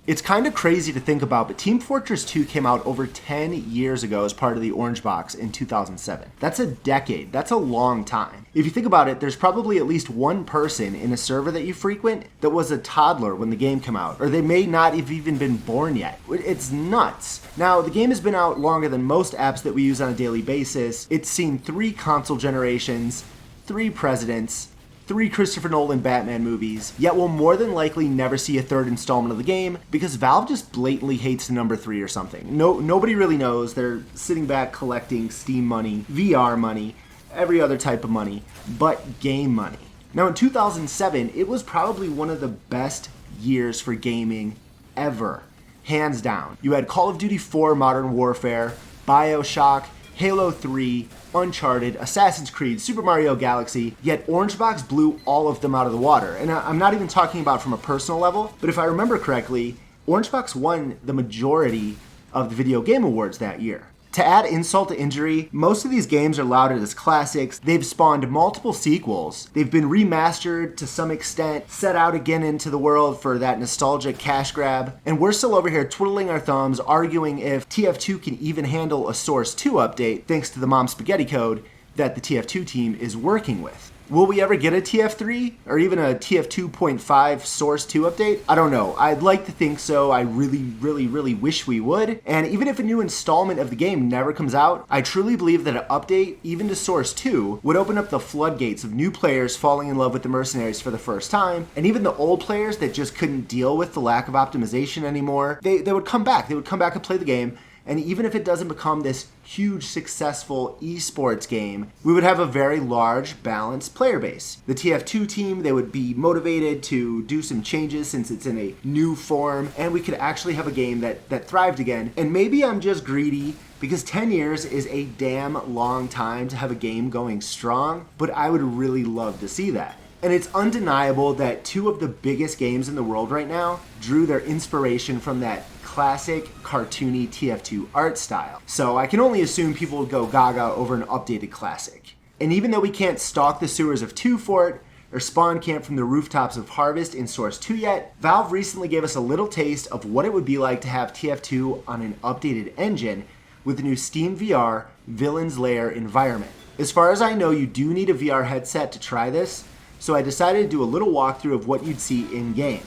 It's kind of crazy to think about, but Team Fortress 2 came out over 10 years ago as part of the Orange Box in 2007. That's a decade. That's a long time. If you think about it, there's probably at least one person in a server that you frequent that was a toddler when the game came out, or they may not have even been born yet. It's nuts. Now, the game has been out longer than most apps that we use on a daily basis. It's seen 3 console generations, 3 presidents, 3 Christopher Nolan Batman movies, yet we'll more than likely never see a 3rd installment of the game because Valve just blatantly hates the number 3 or something. Nobody really knows. They're sitting back collecting Steam money, VR money, every other type of money, but game money. Now in 2007, it was probably one of the best years for gaming ever, hands down. You had Call of Duty 4 Modern Warfare, BioShock, Halo 3, Uncharted, Assassin's Creed, Super Mario Galaxy, yet Orange Box blew all of them out of the water. And I'm not even talking about from a personal level, but if I remember correctly, Orange Box won the majority of the video game awards that year. To add insult to injury, most of these games are lauded as classics. They've spawned multiple sequels. They've been remastered to some extent, set out again into the world for that nostalgic cash grab. And we're still over here twiddling our thumbs, arguing if TF2 can even handle a Source 2 update thanks to the Mom Spaghetti code that the TF2 team is working with. Will we ever get a TF3 or even a TF2.5 Source 2 update? I don't know. I'd like to think so. I really wish we would. And even if a new installment of the game never comes out, I truly believe that an update, even to Source 2, would open up the floodgates of new players falling in love with the mercenaries for the first time. And even the old players that just couldn't deal with the lack of optimization anymore, they would come back. They would come back and play the game. And even if it doesn't become this huge successful esports game, we would have a very large balanced player base. The TF2 team, they would be motivated to do some changes since it's in a new form, and we could actually have a game that thrived again. And maybe I'm just greedy because 10 years is a damn long time to have a game going strong, but I would really love to see that. And it's undeniable that 2 of the biggest games in the world right now drew their inspiration from that classic cartoony TF2 art style. So I can only assume people would go gaga over an updated classic. And even though we can't stalk the sewers of 2 for it, or spawn camp from the rooftops of Harvest in Source 2 yet, Valve recently gave us a little taste of what it would be like to have TF2 on an updated engine with the new SteamVR Villain's Lair environment. As far as I know, you do need a VR headset to try this, so I decided to do a little walkthrough of what you'd see in-game.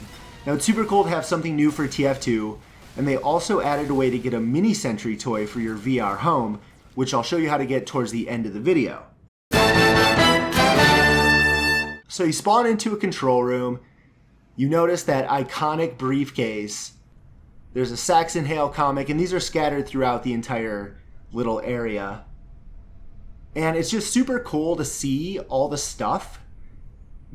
Now it's super cool to have something new for TF2, and they also added a way to get a mini sentry toy for your VR home, which I'll show you how to get towards the end of the video. So you spawn into a control room, you notice that iconic briefcase, there's a Saxon Hale comic, and these are scattered throughout the entire little area. And it's just super cool to see all the stuff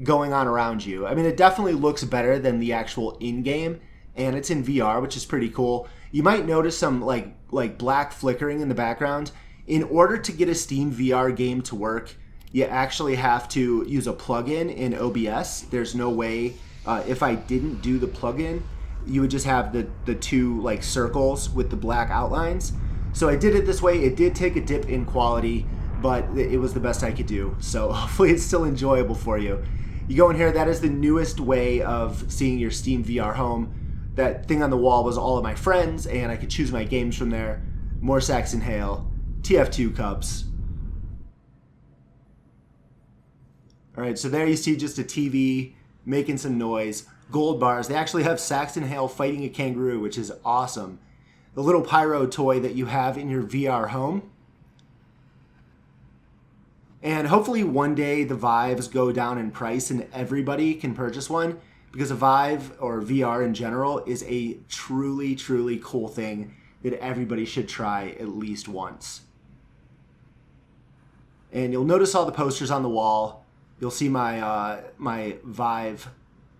going on around you. I mean, it definitely looks better than the actual in-game, and it's in VR, which is pretty cool. You might notice some like black flickering in the background. In order to get a Steam VR game to work, you actually have to use a plugin in OBS. There's no way, if I didn't do the plugin, you would just have the 2 like circles with the black outlines. So I did it this way. It did take a dip in quality, but it was the best I could do. So hopefully it's still enjoyable for you. You go in here, that is the newest way of seeing your Steam VR home. That thing on the wall was all of my friends, and I could choose my games from there. More Saxon Hale, TF2 cups. All right, so there you see just a TV making some noise. Gold bars. They actually have Saxon Hale fighting a kangaroo, which is awesome. The little pyro toy that you have in your VR home. And hopefully one day the Vives go down in price and everybody can purchase one, because a Vive, or VR in general, is a truly cool thing that everybody should try at least once. And you'll notice all the posters on the wall. You'll see my my Vive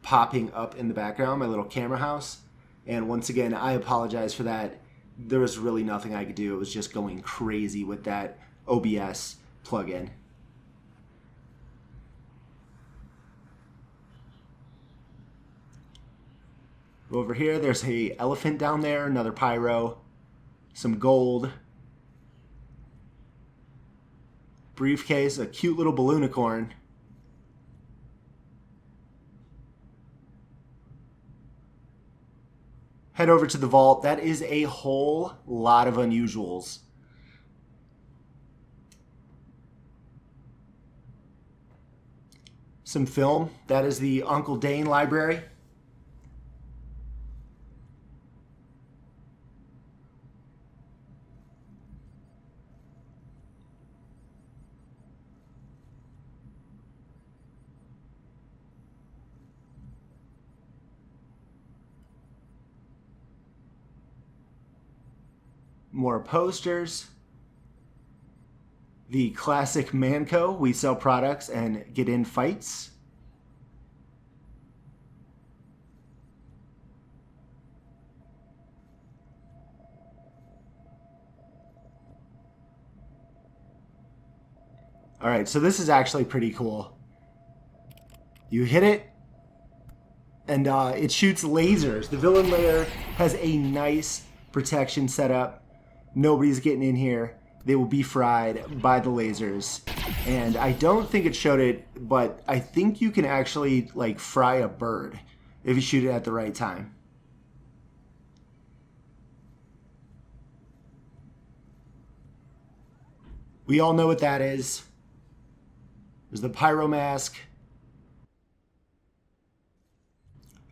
popping up in the background, my little camera house. And once again, I apologize for that. There was really nothing I could do. It was just going crazy with that OBS plugin. Over here, there's a elephant down there, another pyro, some gold, briefcase, a cute little balloonicorn. Head over to the vault. That is a whole lot of unusuals. Some film. That is the Uncle Dane library. More posters. The classic Manco. We sell products and get in fights. All right, so this is actually pretty cool. You hit it, and it shoots lasers. The villain lair has a nice protection setup. Nobody's getting in here. They will be fried by the lasers. And I don't think it showed it, but I think you can actually like fry a bird if you shoot it at the right time. We all know what that is. There's the pyro mask.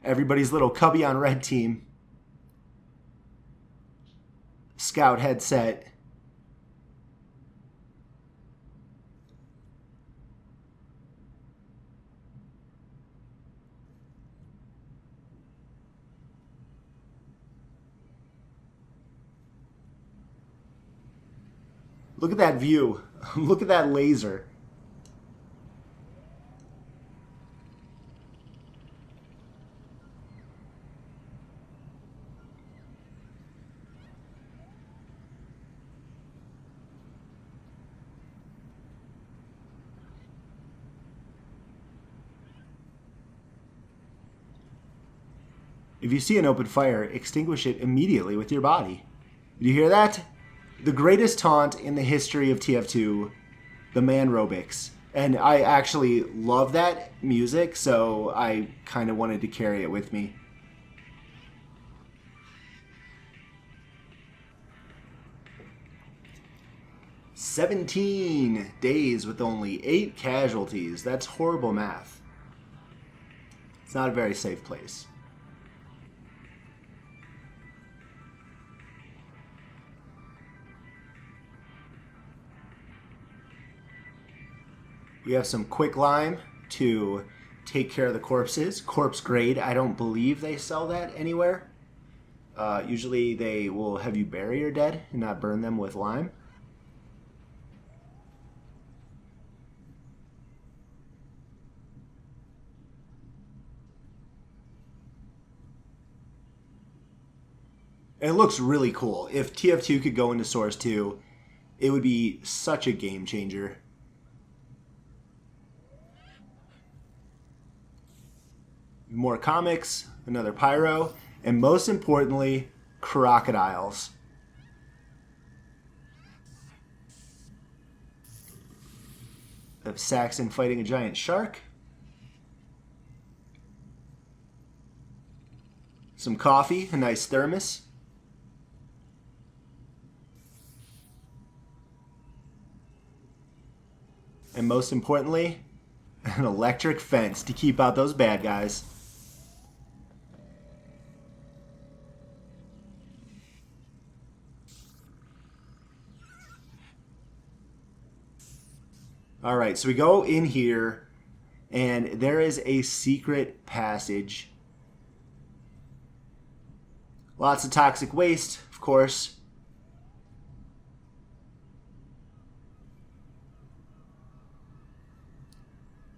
Everybody's little cubby on red team. Scout headset. Look at that view. Look at that laser. If you see an open fire, extinguish it immediately with your body. Did you hear that? The greatest taunt in the history of TF2, the Manrobics. And I actually love that music, so I kind of wanted to carry it with me. "17 days with only 8 casualties. That's horrible math. It's not a very safe place. We have some quick lime to take care of the corpses. Corpse grade, I don't believe they sell that anywhere. Usually they will have you bury your dead and not burn them with lime. And it looks really cool. If TF2 could go into Source 2, it would be such a game changer. More comics, another pyro, and most importantly, crocodiles. Of Saxon fighting a giant shark. Some coffee, a nice thermos. And most importantly, an electric fence to keep out those bad guys. All right, so we go in here, and there is a secret passage. Lots of toxic waste, of course.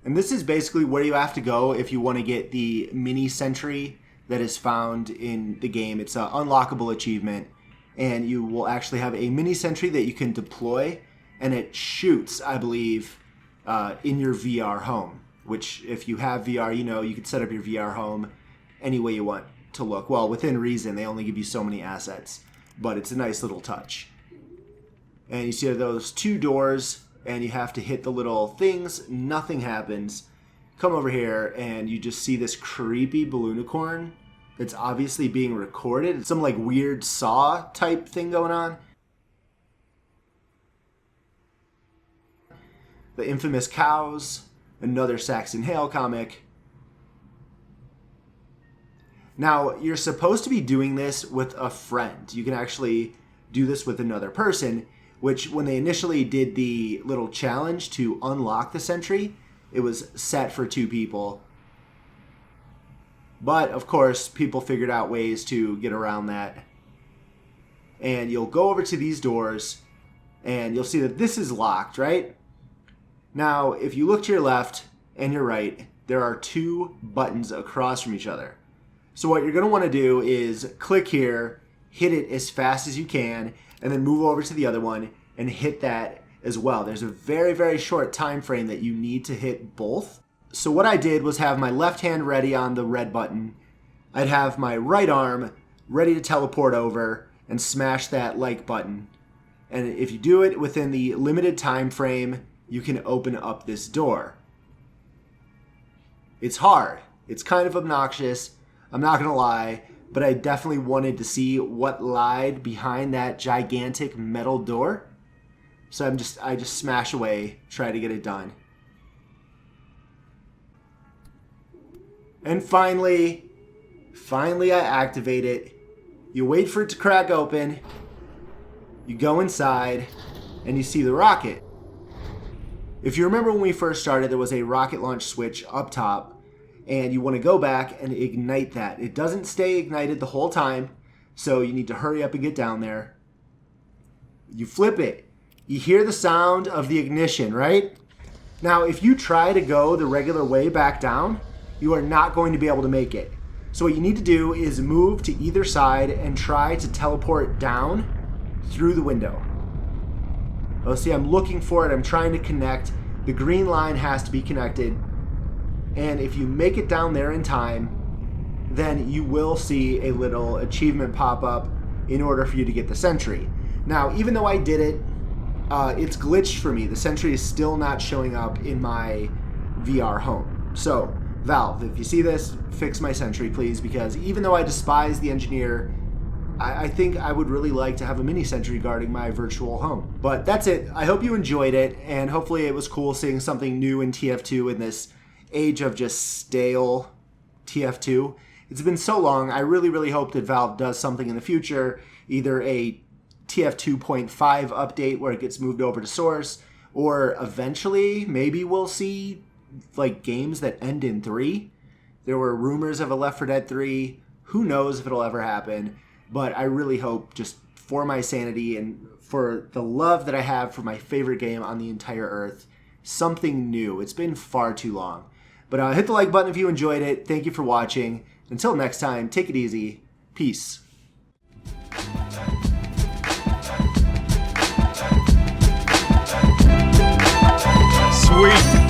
And this is basically where you have to go if you want to get the mini sentry that is found in the game. It's an unlockable achievement, and you will actually have a mini sentry that you can deploy, and it shoots, I believe, in your VR home, which if you have VR, you know, you can set up your VR home any way you want to look. Well, within reason, they only give you so many assets, but it's a nice little touch. And you see those 2 doors, and you have to hit the little things. Nothing happens. Come over here, and you just see this creepy balloonicorn It's obviously being recorded. It's some like weird Saw type thing going on. The infamous cows, another Saxon Hale comic. Now, you're supposed to be doing this with a friend. You can actually do this with another person, which when they initially did the little challenge to unlock the sentry, it was set for 2 people. But, of course, people figured out ways to get around that. And you'll go over to these doors, and you'll see that this is locked, right? Now, if you look to your left and your right, there are 2 buttons across from each other. So what you're going to want to do is click here, hit it as fast as you can, and then move over to the other one and hit that as well. There's a very, very short time frame that you need to hit both. So what I did was have my left hand ready on the red button. I'd have my right arm ready to teleport over and smash that like button. And if you do it within the limited time frame, you can open up this door. It's hard. It's kind of obnoxious. I'm not going to lie, but I definitely wanted to see what lied behind that gigantic metal door. So I just smash away, try to get it done. And finally I activate it. You wait for it to crack open. You go inside and you see the rocket. If you remember when we first started, there was a rocket launch switch up top, and you want to go back and ignite that. It doesn't stay ignited the whole time, so you need to hurry up and get down there. You flip it. You hear the sound of the ignition, right? Now, if you try to go the regular way back down, you are not going to be able to make it. So what you need to do is move to either side and try to teleport down through the window. Oh, see, I'm looking for it. I'm trying to connect. The green line has to be connected. And if you make it down there in time, then you will see a little achievement pop up in order for you to get the sentry. Now, even though I did it, it's glitched for me. The sentry is still not showing up in my VR home. So, Valve, if you see this, fix my sentry, please, because even though I despise the engineer, I think I would really like to have a mini sentry guarding my virtual home. But that's it. I hope you enjoyed it, and hopefully it was cool seeing something new in TF2 in this age of just stale TF2. It's been so long. I really, really hope that Valve does something in the future, either a TF 2.5 update where it gets moved over to Source, or eventually maybe we'll see like games that end in 3. There were rumors of a Left 4 Dead 3. Who knows if it'll ever happen, but I really hope, just for my sanity and for the love that I have for my favorite game on the entire earth, something new. It's been far too long. But hit the like button if you enjoyed it. Thank you for watching. Until next time, take it easy. Peace. Sweet.